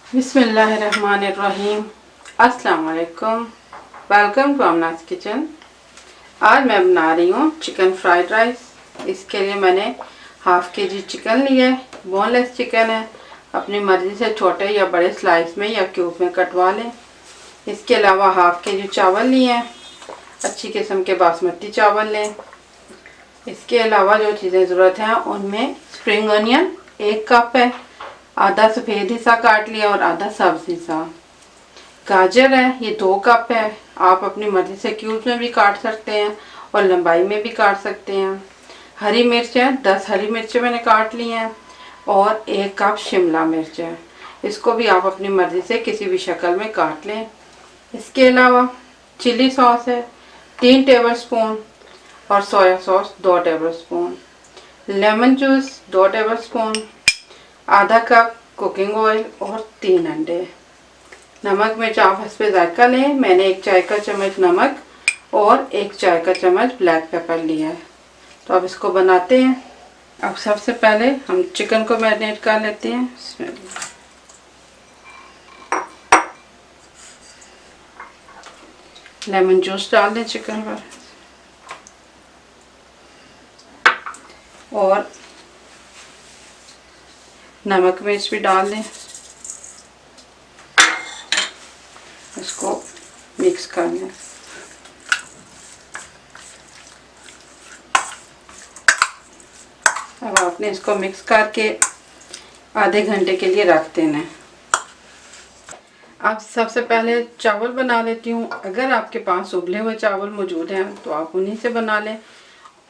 बिस्मिल्लाहिर्रहमानिर्रहीम। अस्सलाम वालेकुम। Welcome to Amna's kitchen. आज मैं बना रही हूँ चिकन फ्राइड राइस। इसके लिए मैंने हाफ के जी चिकन लिया है। बोनलेस चिकन है। अपनी मर्ज़ी से छोटे या बड़े स्लाइस में या क्यूब में कटवा लें। इसके अलावा हाफ के जी चावल लिए हैं। अच्छी किस्म के बासमती चावल लें। इसके अलावा जो चीज़ें ज़रूरत हैं उनमें स्प्रिंग अनियन 1 कप है, आधा सफ़ेद हिस्सा काट लिया और आधा सब्ज हिस्सा। गाजर है, ये 2 कप है। आप अपनी मर्ज़ी से क्यूब्स में भी काट सकते हैं और लंबाई में भी काट सकते हैं। हरी मिर्च है, 10 हरी मिर्चें मैंने काट ली हैं और 1 कप शिमला मिर्च है। इसको भी आप अपनी मर्ज़ी से किसी भी शक्ल में काट लें। इसके अलावा चिली सॉस है 3 टेबल स्पून और soya sauce 2 table spoon, lemon juice 2 table spoon, आधा कप कुकिंग ऑयल और 3 अंडे। नमक मिर्च आप हस्बे जायका लें। मैंने 1 चाय का चम्मच नमक और 1 चाय का चम्मच ब्लैक पेपर लिया है। तो अब इसको बनाते हैं। अब सबसे पहले हम चिकन को मैरिनेट कर लेते हैं। लेमन जूस डाल दें चिकन पर और नमक मिर्च भी डाल दें। इसको मिक्स कर लें। अब आपने इसको मिक्स करके आधे घंटे के लिए रख देना है। अब सबसे पहले चावल बना लेती हूँ। अगर आपके पास उबले हुए चावल मौजूद हैं तो आप उन्हीं से बना लें,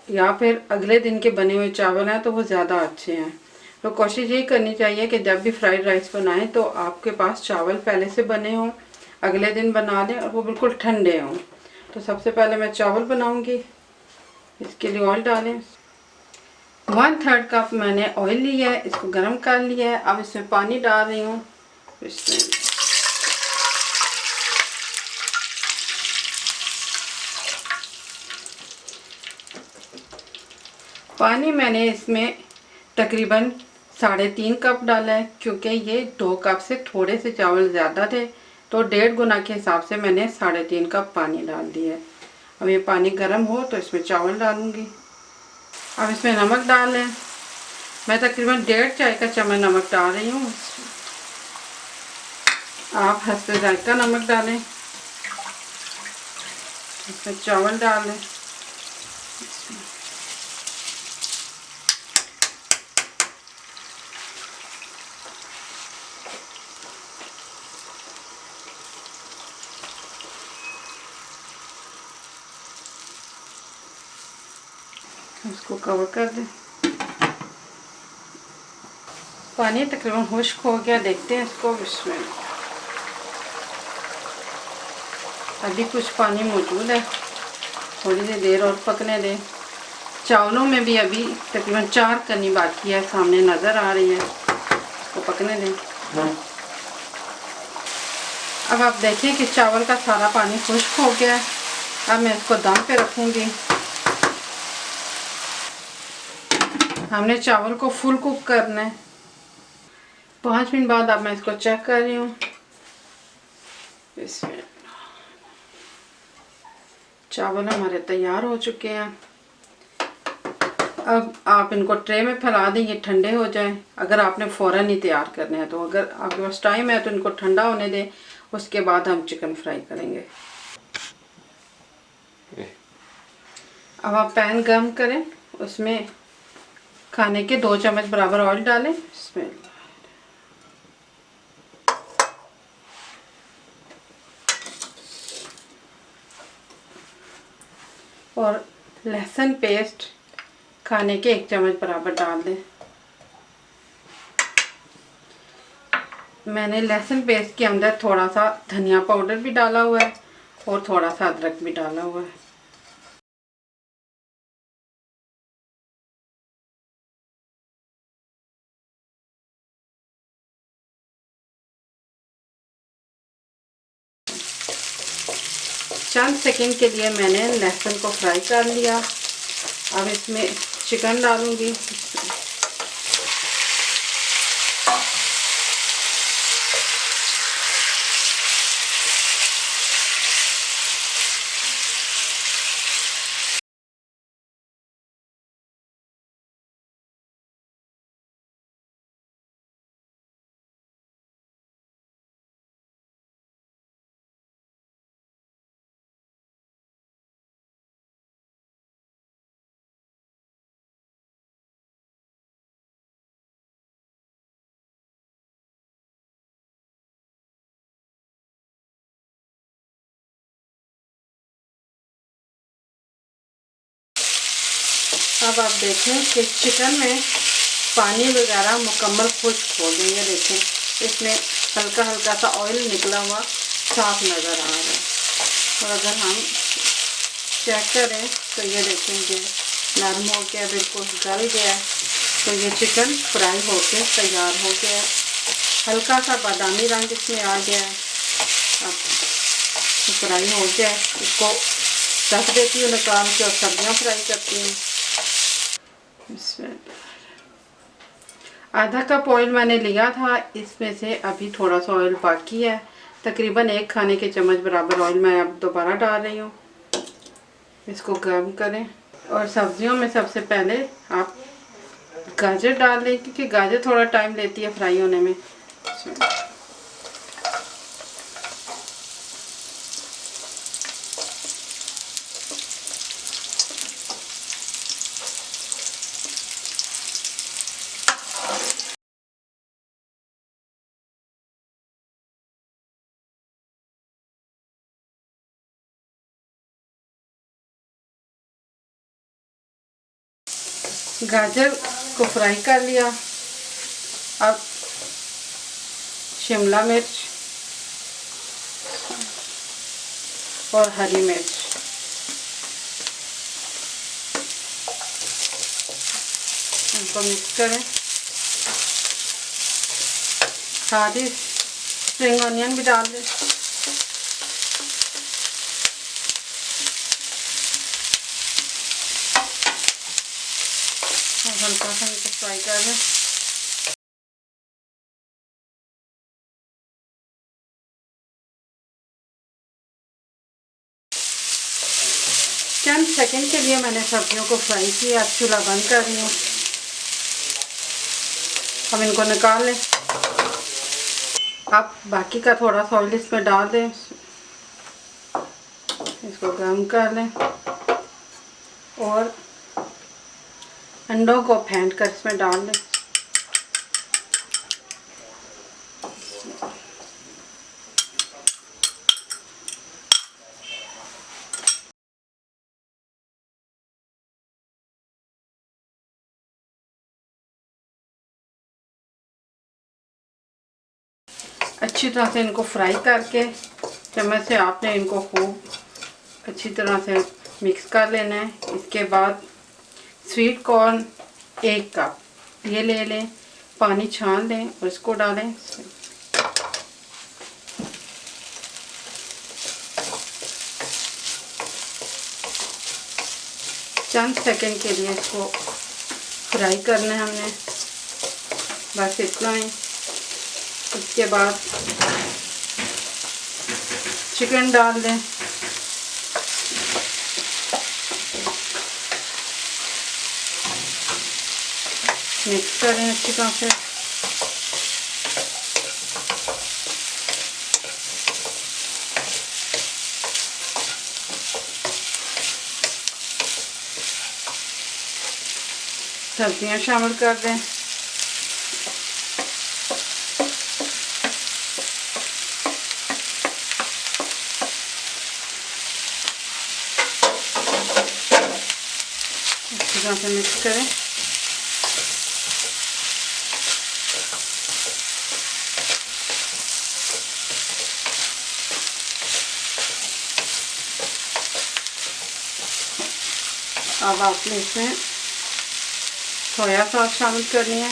या फिर अगले दिन के बने हुए चावल हैं तो वो ज़्यादा अच्छे हैं। तो कोशिश यही करनी चाहिए कि जब भी फ्राइड राइस बनाएं तो आपके पास चावल पहले से बने हों, अगले दिन बना लें और वो बिल्कुल ठंडे हों। तो सबसे पहले मैं चावल बनाऊंगी। इसके लिए ऑयल डालें। 1/3 कप मैंने ऑयल लिया है, इसको गर्म कर लिया है। अब इसमें पानी डाल रही हूँ। इसमें पानी मैंने इसमें तकरीबन 3.5 कप डाला है, क्योंकि ये 2 कप से थोड़े से चावल ज़्यादा थे तो 1.5 गुना के हिसाब से मैंने 3.5 कप पानी डाल दिया है। अब ये पानी गर्म हो तो इसमें चावल डालूंगी। अब इसमें नमक डाल लें। मैं तकरीबन 1.5 चाय का चम्मच नमक डाल रही हूँ। आप हस्बे जायका नमक डालें। इसमें चावल डाल लें। इसको कवर कर दें। पानी तकरीबन खुश्क हो गया, देखते हैं इसको। इसमें अभी कुछ पानी मौजूद है, थोड़ी सी देर और पकने दें। चावलों में भी अभी तकरीबन 4 कनी बाकी है, सामने नज़र आ रही है। इसको पकने दें। अब आप देखें कि चावल का सारा पानी खुश्क हो गया है। अब मैं इसको दम पे रखूँगी। हमने चावल को फुल कुक करना है। 5 मिनट बाद अब मैं इसको चेक कर रही हूँ। इसमें चावल हमारे तैयार हो चुके हैं। अब आप इनको ट्रे में फैला दें, ये ठंडे हो जाएं। अगर आपने फ़ौरन ही तैयार करने हैं तो, अगर आपके पास टाइम है तो इनको ठंडा होने दें, उसके बाद हम चिकन फ्राई करेंगे। अब आप पैन गर्म करें, उसमें खाने के 2 चम्मच बराबर ऑयल डालें। इसमें और लहसुन पेस्ट खाने के 1 चम्मच बराबर डाल दें। मैंने लहसुन पेस्ट के अंदर थोड़ा सा धनिया पाउडर भी डाला हुआ है और थोड़ा सा अदरक भी डाला हुआ है। चंद सेकंड के लिए मैंने लहसुन को फ्राई कर लिया। अब इसमें चिकन डालूंगी। अब आप देखें कि चिकन में पानी वगैरह मुकम्मल खुश्क हो गई है। देखें इसमें हल्का हल्का सा ऑयल निकला हुआ साफ नज़र आ रहा है। और अगर हम चेक करें तो ये देखेंगे नरम हो गया, बिल्कुल गल गया है। तो ये चिकन फ्राई होके तैयार हो गया है। हल्का सा बादामी रंग इसमें आ गया है। अब फ्राई हो गया है, इसको रख देती हूँ निकाल के और सब्जियाँ फ्राई करती हूँ। इसमें आधा कप ऑयल मैंने लिया था, इसमें से अभी थोड़ा सा ऑयल बाकी है। तकरीबन 1 खाने के चम्मच बराबर ऑयल मैं अब दोबारा डाल रही हूँ। इसको गर्म करें और सब्जियों में सबसे पहले आप गाजर डाल लें, क्योंकि गाजर थोड़ा टाइम लेती है फ्राई होने में। गाजर को फ्राई कर लिया। अब शिमला मिर्च और हरी मिर्च इनको मिक्स करें। साथ ही स्प्रिंग ऑनियन भी डाल दें। और हल्का सा इनको फ्राई कर दें। चंद सेकंड के लिए मैंने सब्जियों को फ्राई किया। अब चूल्हा बंद कर रही हूँ। हम इनको निकाल लें। अब बाकी का थोड़ा सा ऑयल इसमें डाल दें, इसको गर्म कर लें और अंडों को फेंट कर इसमें डाल दें। अच्छी तरह से इनको फ्राई करके चम्मच से आपने इनको खूब अच्छी तरह से मिक्स कर लेना है। इसके बाद स्वीट कॉर्न 1 कप ये ले लें, पानी छान लें और इसको डालें। चंद सेकंड के लिए इसको फ्राई करना है हमने, बस इतना ही। उसके बाद चिकन डाल दें। मिक्स करें अच्छी तरह से। सब्जियां शामिल कर दें। अच्छी तरह से मिक्स करें। अब आपने इसमें सोया सॉस शामिल करनी है।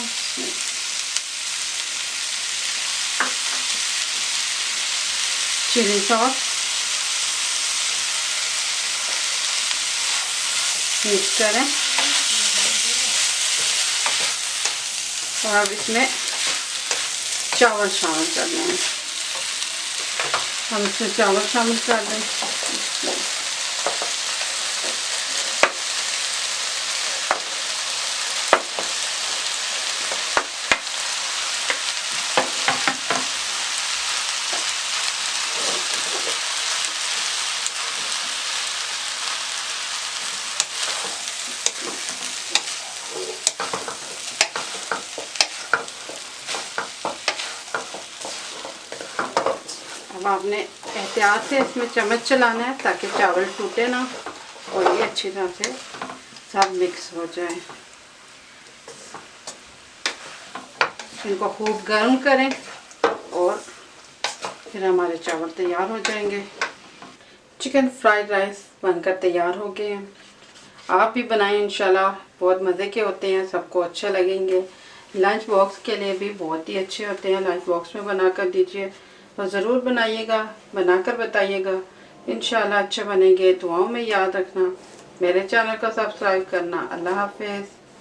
चिली सॉस मिक्स करें और अब इसमें चावल शामिल करने हैं। हम इसमें चावल शामिल कर दें। अब आपने एहतियात से इसमें चम्मच चलाना है ताकि चावल टूटे ना और ये अच्छी तरह से सब मिक्स हो जाए। इनको खूब गर्म करें और फिर हमारे चावल तैयार हो जाएंगे। चिकन फ्राइड राइस बनकर तैयार हो गए हैं। आप भी बनाएं इंशाल्लाह, बहुत मज़े के होते हैं, सबको अच्छे लगेंगे। लंच बॉक्स के लिए भी बहुत ही अच्छे होते हैं, लंच बॉक्स में बना कर दीजिए। तो ज़रूर बनाइएगा, बनाकर बताइएगा। इंशाल्लाह अच्छे बनेंगे। दुआओं में याद रखना, मेरे चैनल को सब्सक्राइब करना। अल्लाह हाफिज़।